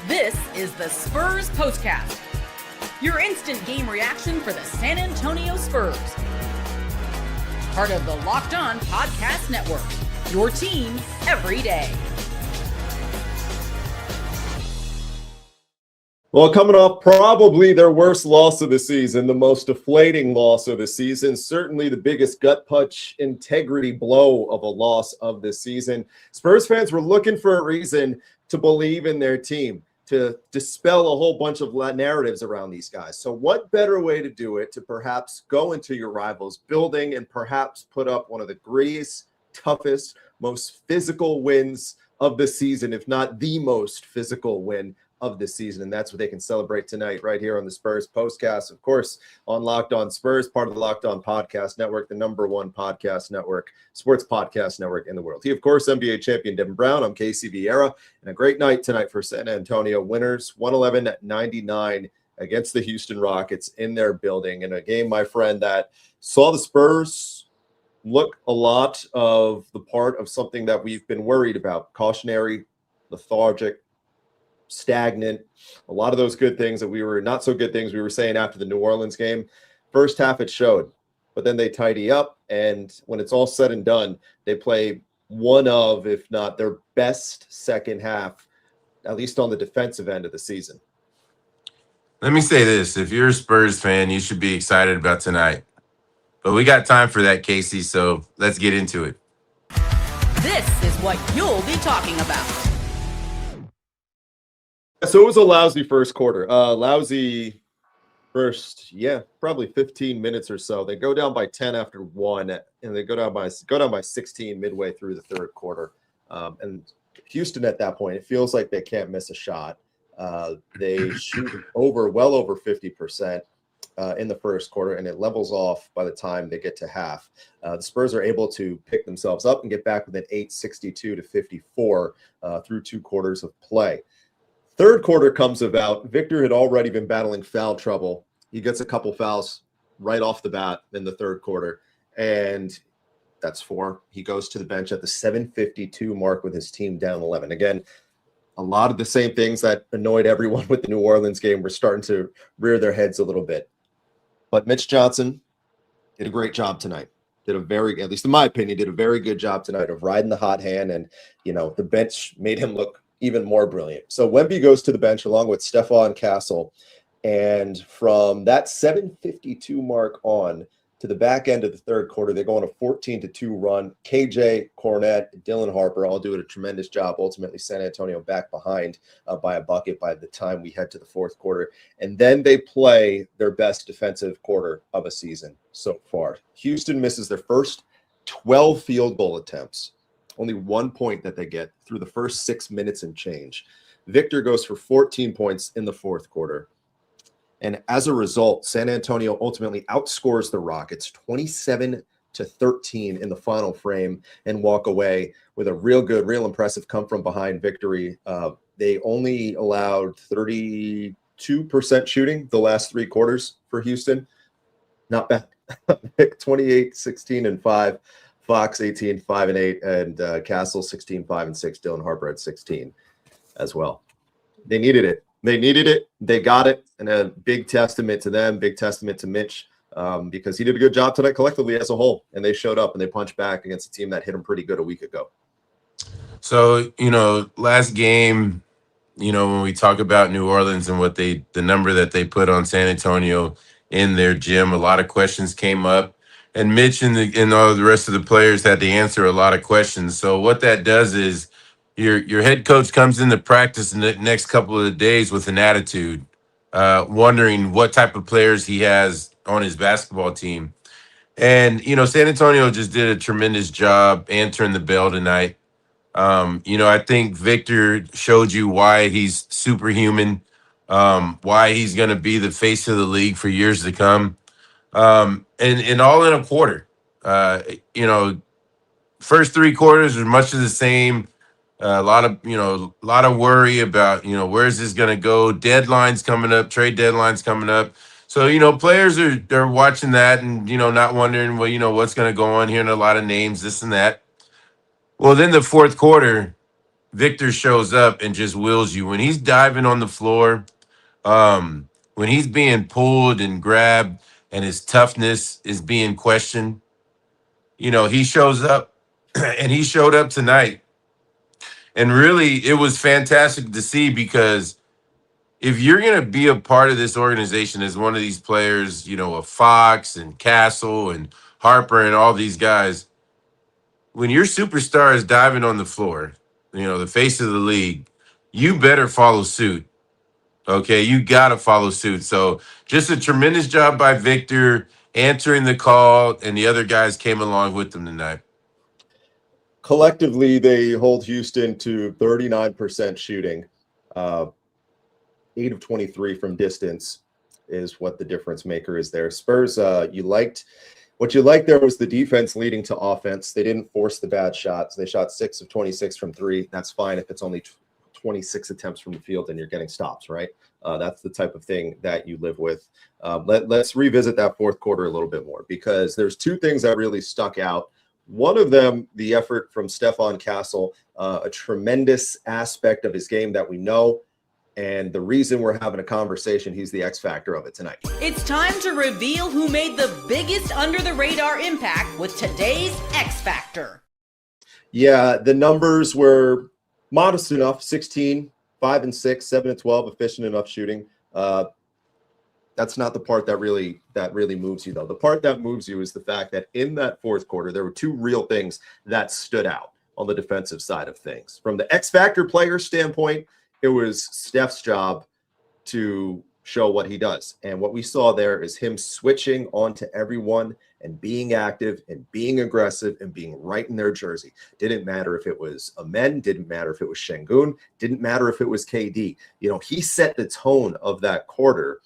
This is the Spurs Postcast, your instant game reaction for the San Antonio Spurs. Part of the Locked On Podcast Network, your team every day. Well, coming off probably their worst loss of the season, the most deflating loss of the season, certainly the biggest gut punch integrity blow of a loss of the season. Spurs fans were looking for a reason to believe in their team, to dispel a whole bunch of narratives around these guys. So what better way to do it to perhaps go into your rival's building and perhaps put up one of the grittiest, toughest, most physical wins of the season, if not the most physical win of the season. And that's what they can celebrate tonight right here on the Spurs Postcast, of course, on Locked On Spurs, part of the Locked On Podcast Network, the #1 podcast network, sports podcast network in the world. He, of course, NBA champion Devin Brown. I'm Casey Viera, and a great night tonight for San Antonio. Winners 111-99 against the Houston Rockets in their building, in a game, my friend, that saw the Spurs look a lot of the part of something that we've been worried about: cautionary, lethargic, stagnant, a lot of those good things that we were not so good things we were saying after the New Orleans game. First half it showed, but then they tidy up, and when it's all said and done, they play one of, if not their best second half, at least on the defensive end of the season. Let me say this: if you're a Spurs fan, you should be excited about tonight. But we got time for that, Casey, so let's get into it. This is what you'll be talking about. So it was a lousy first quarter. Lousy first, probably 15 minutes or so. They go down by 10 after one, and they go down by 16 midway through the third quarter. And Houston at that point, it feels like they can't miss a shot. They shoot well over 50% in the first quarter, and it levels off by the time they get to half. The Spurs are able to pick themselves up and get back within 8, 62-54 through 2 quarters of play. Third quarter comes about. Victor had already been battling foul trouble. He gets a couple fouls right off the bat in the third quarter, and that's 4. He goes to the bench at the 7:52 mark with his team down 11. Again, a lot of the same things that annoyed everyone with the New Orleans game were starting to rear their heads a little bit. But Mitch Johnson did a great job tonight. At least in my opinion, did a very good job tonight of riding the hot hand, and the bench made him look even more brilliant. So Wemby goes to the bench along with Stephon Castle, and from that 7:52 mark on to the back end of the third quarter, they go on a 14-2 run. KJ, Cornette, Dylan Harper all doing a tremendous job. Ultimately, San Antonio back behind by a bucket by the time we head to the fourth quarter. And then they play their best defensive quarter of a season so far. Houston misses their first 12 field goal attempts. Only 1 point that they get through the first 6 minutes and change. Victor goes for 14 points in the fourth quarter. And as a result, San Antonio ultimately outscores the Rockets 27-13 in the final frame and walk away with a real impressive come-from-behind victory. They only allowed 32% shooting the last 3 quarters for Houston. Not bad. 28, 16, and 5. Fox 18, 5 and 8, and Castle 16, 5 and 6. Dylan Harper at 16 as well. They needed it. They got it. And a big testament to them, big testament to Mitch, because he did a good job tonight collectively as a whole. And they showed up and they punched back against a team that hit them pretty good a week ago. So, last game, when we talk about New Orleans and the number that they put on San Antonio in their gym, a lot of questions came up. And Mitch and all the rest of the players had to answer a lot of questions. So what that does is your head coach comes into practice in the next couple of days with an attitude, wondering what type of players he has on his basketball team. And, San Antonio just did a tremendous job answering the bell tonight. I think Victor showed you why he's superhuman, why he's going to be the face of the league for years to come. And all in a quarter. First 3 quarters are much of the same. A lot of worry about, where is this going to go? Deadlines coming up, trade deadlines coming up. So, players are watching that and, not wondering, what's going to go on here, and a lot of names, this and that. Well, then the fourth quarter, Victor shows up and just wills you. When he's diving on the floor, when he's being pulled and grabbed and his toughness is being questioned, he shows up and he showed up tonight. And really, it was fantastic to see because if you're going to be a part of this organization as one of these players, of Fox and Castle and Harper and all these guys, when your superstar is diving on the floor, the face of the league, you better follow suit. Okay, you got to follow suit. So just a tremendous job by Victor answering the call, and the other guys came along with them tonight. Collectively, they hold Houston to 39% shooting. 8 of 23 from distance is what the difference maker is there. Spurs, what you liked there was the defense leading to offense. They didn't force the bad shots. They shot 6 of 26 from 3. That's fine if it's only 26 attempts from the field and you're getting stops, right? That's the type of thing that you live with. Let's revisit that fourth quarter a little bit more because there's two things that really stuck out. One of them, the effort from Stephon Castle, a tremendous aspect of his game that we know. And the reason we're having a conversation, he's the X factor of it tonight. It's time to reveal who made the biggest under-the-radar impact with today's X Factor. Yeah, the numbers were modest enough, 16, 5 and 6, 7 and 12, efficient enough shooting. That's not the part that really moves you, though. The part that moves you is the fact that in that fourth quarter, there were two real things that stood out on the defensive side of things. From the X factor player standpoint, it was Steph's job to show what he does. And what we saw there is him switching onto everyone and being active and being aggressive and being right in their jersey. Didn't matter if it was Amen, didn't matter if it was Sengun, didn't matter if it was KD. He set the tone of that quarter.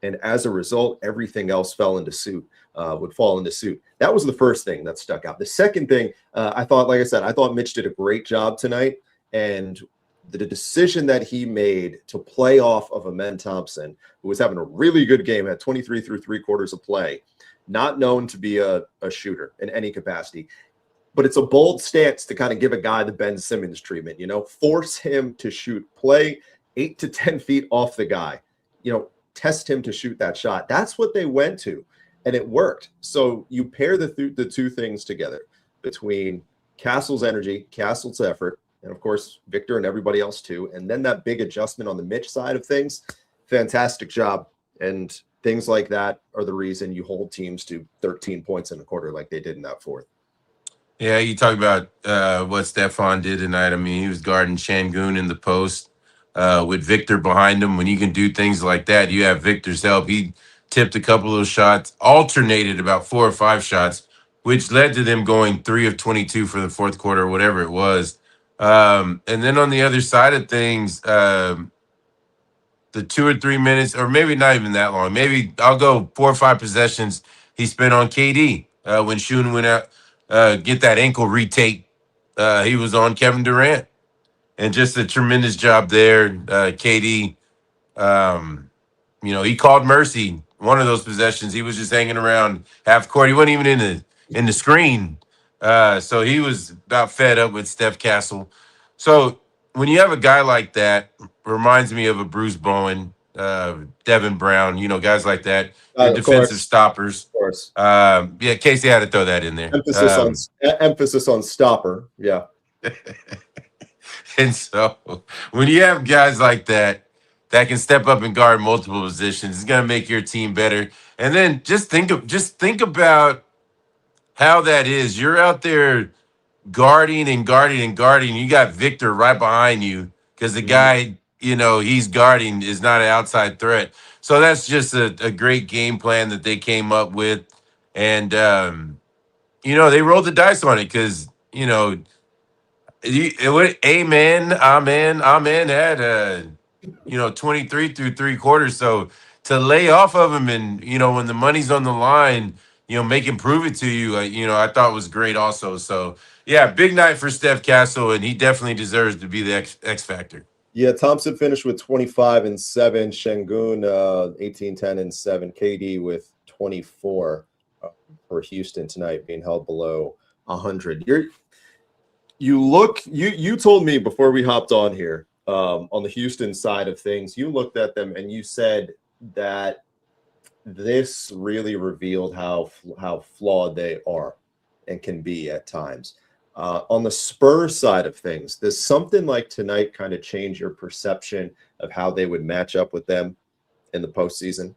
And as a result, everything else would fall into suit. That was the first thing that stuck out. The second thing, I thought Mitch did a great job tonight. And the decision that he made to play off of Amen Thompson, who was having a really good game at 23 through 3/4 of play, not known to be a shooter in any capacity. But it's a bold stance to kind of give a guy the Ben Simmons treatment, force him to shoot, play 8 to 10 feet off the guy, test him to shoot that shot. That's what they went to, and it worked. So you pair the two things together between Castle's energy, Castle's effort, and of course, Victor and everybody else too. And then that big adjustment on the Mitch side of things, fantastic job. And things like that are the reason you hold teams to 13 points in a quarter like they did in that fourth. Yeah, you talk about what Stephon did tonight. I mean, he was guarding Sengun in the post with Victor behind him. When you can do things like that, you have Victor's help. He tipped a couple of shots, alternated about 4 or 5 shots, which led to them going 3 of 22 for the fourth quarter, whatever it was. And then on the other side of things, the 2 or 3 minutes, or maybe not even that long, maybe I'll go 4 or 5 possessions he spent on KD when Shun went out, get that ankle retake. He was on Kevin Durant, and just a tremendous job there. KD, he called mercy. One of those possessions, he was just hanging around half court. He wasn't even in the screen. So he was about fed up with Steph Castle. So when you have a guy like that, reminds me of a Bruce Bowen, Devin Brown, guys like that, your defensive stoppers. Of course. Casey had to throw that in there. Emphasis on stopper. Yeah. And so when you have guys like that can step up and guard multiple positions, it's going to make your team better. And then just think about how that is. You're out there guarding and guarding and guarding. You got Victor right behind you because the guy, he's guarding is not an outside threat. So that's just a great game plan that they came up with. And, they rolled the dice on it because, amen had, 23 through 3/4. So to lay off of him and, when the money's on the line, make him prove it to you, I thought was great also. So, yeah, big night for Steph Castle, and he definitely deserves to be the X factor. Yeah, Thompson finished with 25 and 7. Sengun, 18, 10 and 7. KD with 24 for Houston tonight, being held below 100. You told me before we hopped on here, on the Houston side of things, you looked at them and you said that this really revealed how flawed they are and can be at times. On the Spurs side of things, does something like tonight kind of change your perception of how they would match up with them in the postseason?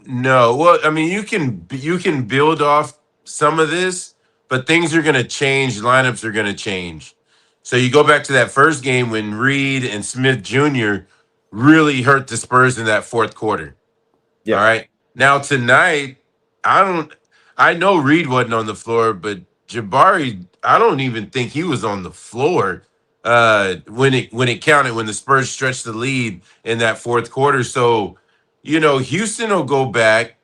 No. Well, I mean, you can build off some of this, but things are going to change. Lineups are going to change. So you go back to that first game when Reed and Smith Jr. really hurt the Spurs in that fourth quarter. Yeah. All right. Now tonight, I know Reed wasn't on the floor, but Jabari, I don't even think he was on the floor when it counted, when the Spurs stretched the lead in that fourth quarter. So, Houston will go back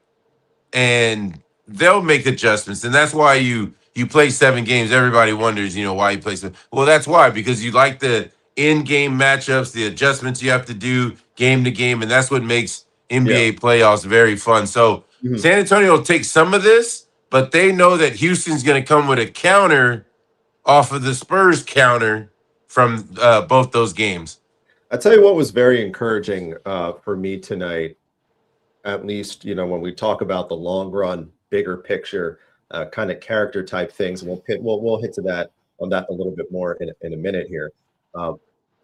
and they'll make adjustments. And that's why you play 7 games. Everybody wonders, why you play 7. Well, that's why, because you like the in-game matchups, the adjustments you have to do game to game, and that's what makes NBA playoffs very fun. So San Antonio will take some of this, but they know that Houston's going to come with a counter off of the Spurs counter from both those games. I tell you what was very encouraging for me tonight, at least, when we talk about the long run, bigger picture, kind of character type things. We'll hit to that on that a little bit more in a minute here.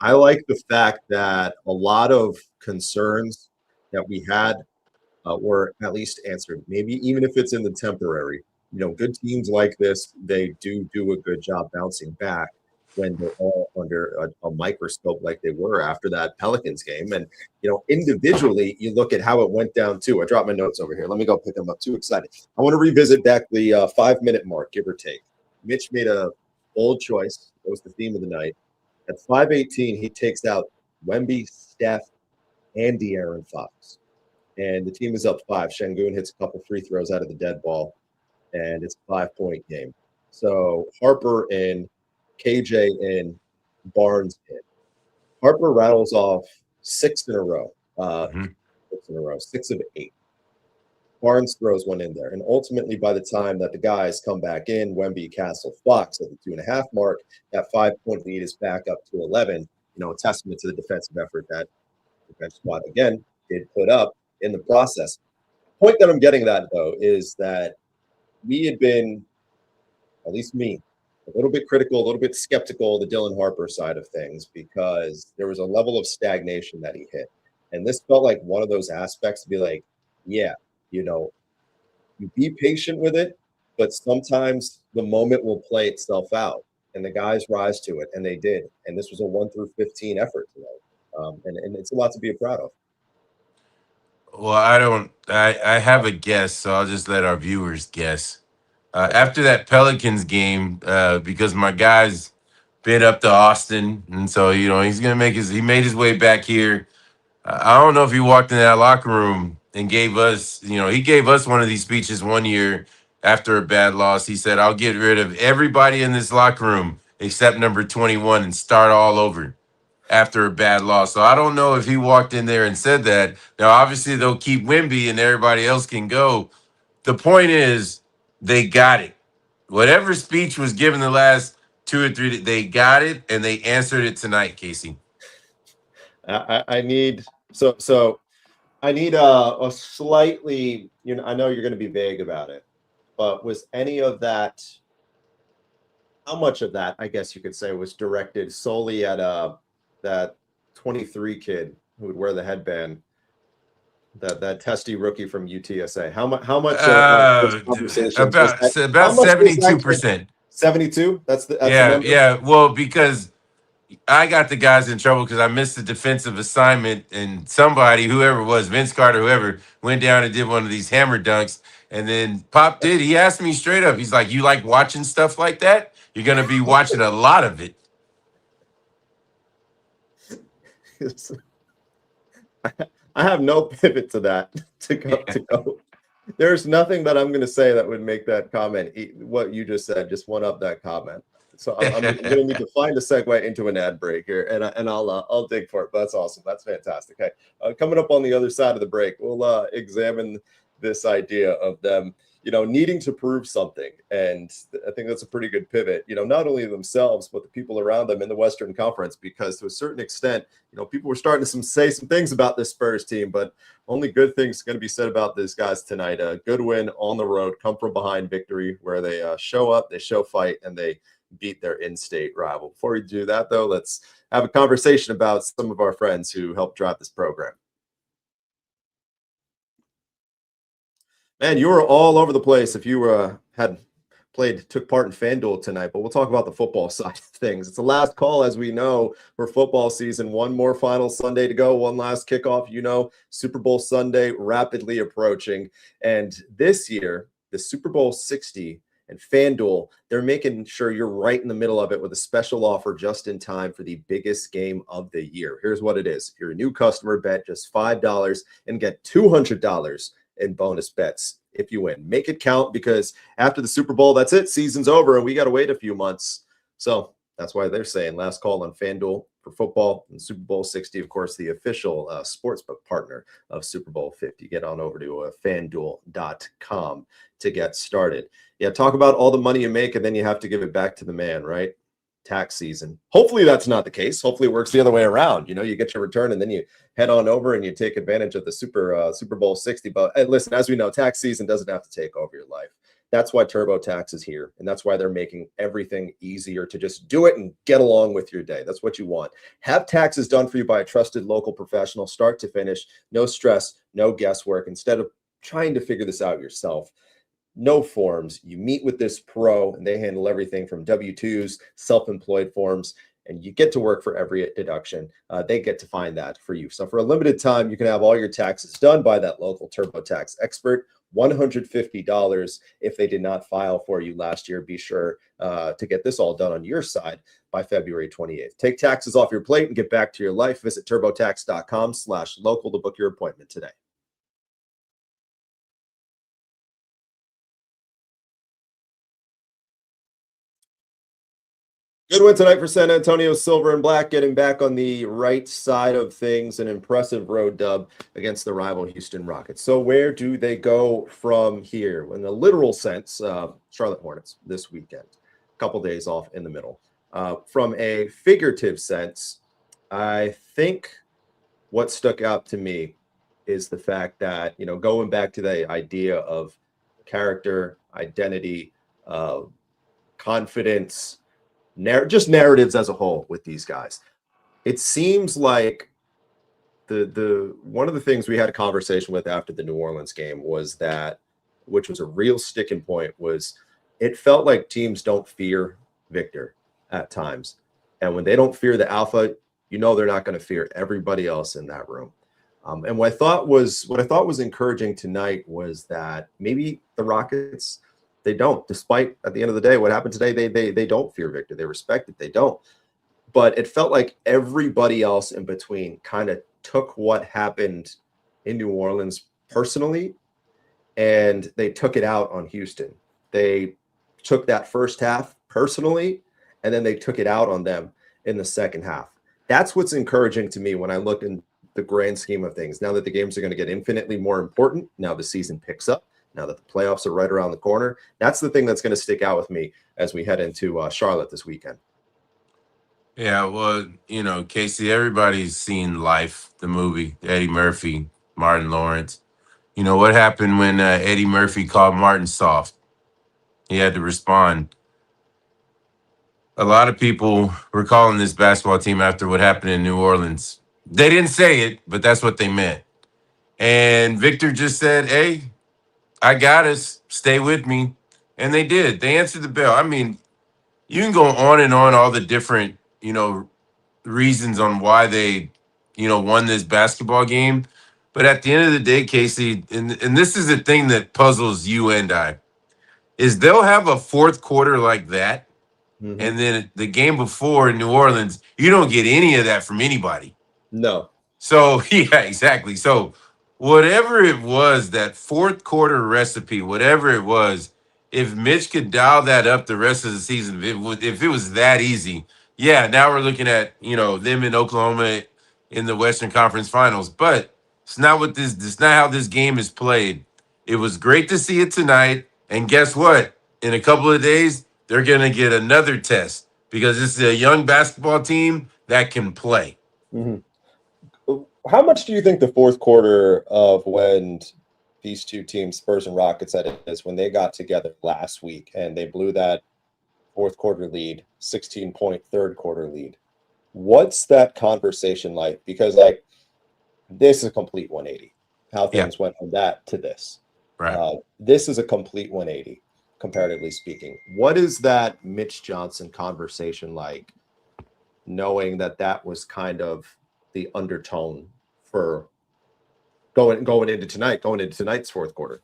I like the fact that a lot of concerns that we had were at least answered. Maybe even if it's in the temporary. Good teams like this, they do a good job bouncing back when they're all under a microscope like they were after that Pelicans game. And, individually, you look at how it went down too. I dropped my notes over here. Let me go pick them up. Too excited. I want to revisit back the 5-minute mark, give or take. Mitch made a bold choice. That was the theme of the night. At 5:18, he takes out Wemby, Steph, and De'Aaron Fox. And the team is up 5. Sengun hits a couple free throws out of the dead ball, and it's a 5-point game. So Harper in, KJ in, Barnes in. Harper rattles off 6 in a row. 6 of 8. Barnes throws one in there. And ultimately, by the time that the guys come back in, Wemby, Castle, Fox at the 2.5 mark, that 5-point lead is back up to 11. A testament to the defensive effort that the defense squad, again, did put up in the process. The point that I'm getting at, though, is that we had been, at least me, a little bit critical, a little bit skeptical of the Dylan Harper side of things because there was a level of stagnation that he hit. And this felt like one of those aspects to be like, yeah, you be patient with it, but sometimes the moment will play itself out. And the guys rise to it, and they did. And this was a 1 through 15 effort tonight. And it's a lot to be proud of. Well, I have a guess, so I'll just let our viewers guess. After that Pelicans game, because my guy's been up to Austin, and so, he's going to he made his way back here. I don't know if he walked in that locker room and gave us, he gave us one of these speeches one year after a bad loss. He said, I'll get rid of everybody in this locker room except number 21 and start all over after a bad loss. So I don't know if he walked in there and said that. Now, obviously, they'll keep Wemby and everybody else can go. The point is, they got it. Whatever speech was given the last 2 or 3, they got it, and they answered it tonight, Casey. I need a slightly, I know you're going to be vague about it, but was any of that, how much of that, I guess you could say, was directed solely at that 23 kid who would wear the headband, that testy rookie from UTSA? How much? About 72%. 72? That's the number? Yeah. Well, because I got the guys in trouble because I missed the defensive assignment, and somebody, whoever it was, Vince Carter, whoever, went down and did one of these hammer dunks. And then Pop did. He asked me straight up. He's like, "You like watching stuff like that? You're going to be watching a lot of it." I have no pivot to that to go. There's nothing that I'm going to say that would make that comment. What you just said, just one up that comment. So I'm going to need to find a segue into an ad break here, and I'll dig for it. But that's awesome. That's fantastic. Okay, coming up on the other side of the break, we'll examine this idea of them, needing to prove something. And I think that's a pretty good pivot, not only themselves, but the people around them in the Western Conference, because to a certain extent, people were starting to say some things about this Spurs team, but only good things going to be said about these guys tonight. A good win on the road, come from behind victory, where they show up, they show fight, and they beat their in-state rival. Before we do that, though, let's have a conversation about some of our friends who helped drive this program. Man, you were all over the place if you took part in FanDuel tonight, but we'll talk about the football side of things. It's the last call, as we know, for football season. One more final Sunday to go, one last kickoff. Super Bowl Sunday rapidly approaching. And this year, the Super Bowl 60 and FanDuel, they're making sure you're right in the middle of it with a special offer just in time for the biggest game of the year. Here's what it is. If you're a new customer, bet just $5 and get $200 in bonus bets if you win. Make it count, because after the Super Bowl, that's it. Season's over, and we got to wait a few months. So that's why they're saying last call on FanDuel for football and Super Bowl 60, of course, the official sportsbook partner of Super Bowl 50. Get on over to FanDuel.com to get started. Yeah, talk about all the money you make, and then you have to give it back to the man, right? Tax season. Hopefully that's not the case. Hopefully it works the other way around. You get your return and then you head on over and you take advantage of the Super Bowl 60. But listen, as we know, tax season doesn't have to take over your life. That's why TurboTax is here, and that's why they're making everything easier to just do it and get along with your day. That's what you want. Have taxes done for you by a trusted local professional, start to finish. No stress, no guesswork. Instead of trying to figure this out yourself, no forms. You meet with this pro, and they handle everything from W-2s, self-employed forms, and you get to work for every deduction. They get to find that for you. So for a limited time, you can have all your taxes done by that local TurboTax expert. $150 if they did not file for you last year. Be sure to get this all done on your side by February 28th. Take taxes off your plate and get back to your life. Visit turbotax.com/local to book your appointment today. Good win tonight for San Antonio, silver and black, getting back on the right side of things. An impressive road dub against the rival Houston Rockets. So where do they go from here? In the literal sense, Charlotte Hornets this weekend. A couple days off in the middle. From a figurative sense, I think what stuck out to me is the fact that, going back to the idea of character, identity, confidence, just narratives as a whole with these guys. It seems like the one of the things we had a conversation with after the New Orleans game was that, which was a real sticking point, was it felt like teams don't fear Victor at times. And when they don't fear the alpha, they're not going to fear everybody else in that room. And what I thought was encouraging tonight was that maybe the Rockets, they don't, despite at the end of the day, what happened today, they don't fear Victor. They respect it. They don't. But it felt like everybody else in between kind of took what happened in New Orleans personally, and they took it out on Houston. They took that first half personally, and then they took it out on them in the second half. That's what's encouraging to me when I look in the grand scheme of things. Now that the games are going to get infinitely more important, now the season picks up, now that the playoffs are right around the corner, that's the thing that's going to stick out with me as we head into Charlotte this weekend. Yeah, well, Casey, everybody's seen Life, the movie, Eddie Murphy, Martin Lawrence. What happened when Eddie Murphy called Martin soft? He had to respond. A lot of people were calling this basketball team after what happened in New Orleans. They didn't say it, but that's what they meant. And Victor just said, hey, I got us. Stay with me. And they did. They answered the bell. I mean, you can go on and on all the different, reasons on why they, won this basketball game. But at the end of the day, Casey, and this is the thing that puzzles you and I, is they'll have a fourth quarter like that. Mm-hmm. And then the game before in New Orleans, you don't get any of that from anybody. No. So, yeah, exactly. So whatever it was, that fourth quarter recipe, whatever it was, if Mitch could dial that up the rest of the season, if it was that easy, yeah, now we're looking at, them in Oklahoma in the Western Conference Finals. But it's not not how this game is played. It was great to see it tonight. And guess what? In a couple of days, they're going to get another test because this is a young basketball team that can play. Mm-hmm. How much do you think the fourth quarter of when these two teams, Spurs and Rockets, that is, when they got together last week and they blew that fourth quarter lead, 16-point third quarter lead, what's that conversation like? Because, like, this is a complete 180, how things went from that to this. Right. This is a complete 180, comparatively speaking. What is that Mitch Johnson conversation like, knowing that that was kind of the undertone for going into tonight's fourth quarter?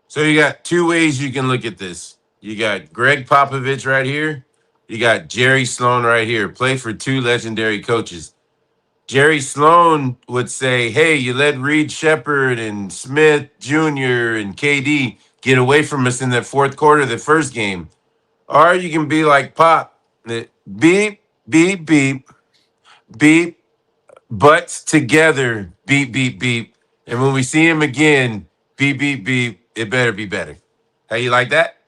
So you got two ways you can look at this. You got Greg Popovich right here. You got Jerry Sloan right here. Play for two legendary coaches. Jerry Sloan would say, hey, you let Reed Shepherd and Smith Jr. and KD get away from us in that fourth quarter of the first game. Or you can be like Pop, beep, beep, beep, beep, butts together, beep, beep, beep. And when we see him again, beep, beep, beep, it better be better. How you like that?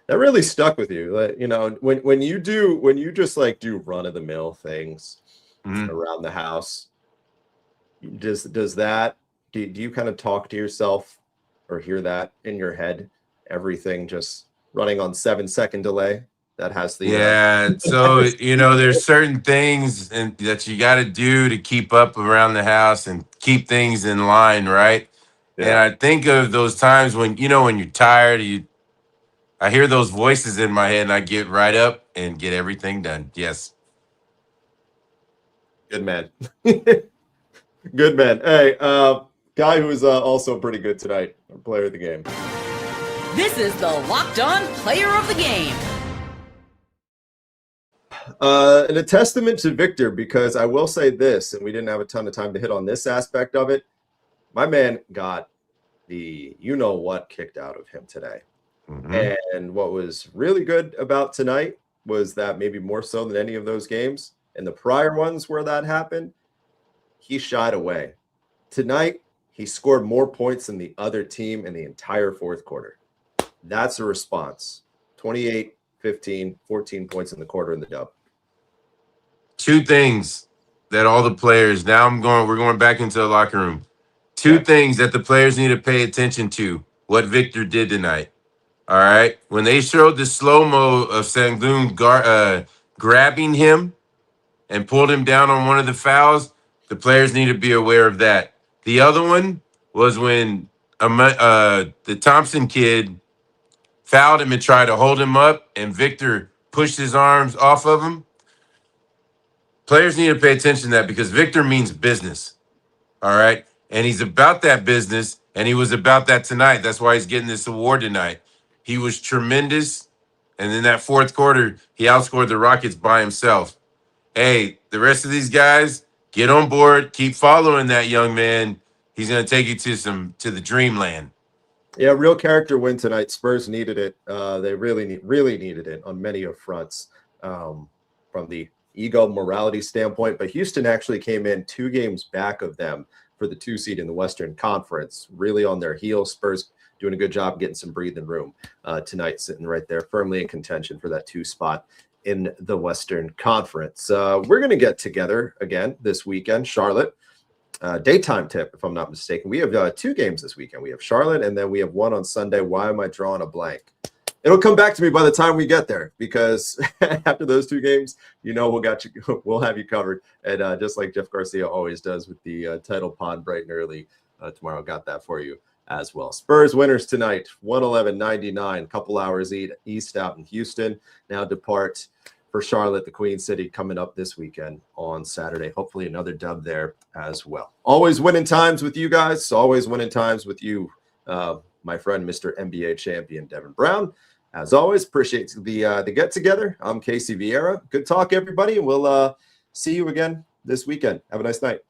That really stuck with you. Like, you know, when you just like do run of the mill things around the house, do you kind of talk to yourself or hear that in your head? Everything just running on 7-second delay that has the so you know, there's certain things that you got to do to keep up around the house and keep things in line, right? And I think of those times when, you know, when you're tired, I hear those voices in my head and I get right up and get everything done. Yes. Good man. Good man. Hey, guy who is also pretty good tonight, player of the game. This is the Locked On Player of the Game. And a testament to Victor, because I will say this, and we didn't have a ton of time to hit on this aspect of it. My man got the you-know-what kicked out of him today. And what was really good about tonight was that, maybe more so than any of those games, and the prior ones where that happened, he shied away. Tonight, he scored more points than the other team in the entire fourth quarter. That's a response. 28, 15, 14 points in the quarter in the dub. Two things that all the players, we're going back into the locker room. Two things that the players need to pay attention to, what Victor did tonight. All right. When they showed the slow-mo of Sengun grabbing him and pulled him down on one of the fouls, the players need to be aware of that. The other one was when the Thompson kid fouled him and tried to hold him up, and Victor pushed his arms off of him. Players need to pay attention to that because Victor means business. All right. And he's about that business, and he was about that tonight. That's why he's getting this award tonight. He was tremendous. And in that fourth quarter, he outscored the Rockets by himself. Hey, the rest of these guys, get on board. Keep following that young man. He's going to take you to the dreamland. Yeah, real character win tonight. Spurs needed it. They really needed it on many of fronts, from the ego morality standpoint. But Houston actually came in 2 games back of them for the 2 seed in the Western Conference, really on their heels. Spurs doing a good job getting some breathing room tonight, sitting right there firmly in contention for that 2 spot in the Western Conference. We're going to get together again this weekend. Charlotte, daytime tip, if I'm not mistaken. We have 2 games this weekend. We have Charlotte, and then we have one on Sunday. Why am I drawing a blank? It'll come back to me by the time we get there, because after those 2 games, we'll have you covered. And just like Jeff Garcia always does with the title pod bright and early tomorrow, got that for you as well. Spurs winners tonight, 111-99, couple hours east out in Houston. Now depart for Charlotte, the Queen City, coming up this weekend on Saturday. Hopefully another dub there as well. Always winning times with you guys. Always winning times with you, my friend, Mr. NBA champion Devin Brown. As always, appreciate the get together. I'm Casey Viera. Good talk, everybody. We'll see you again this weekend. Have a nice night.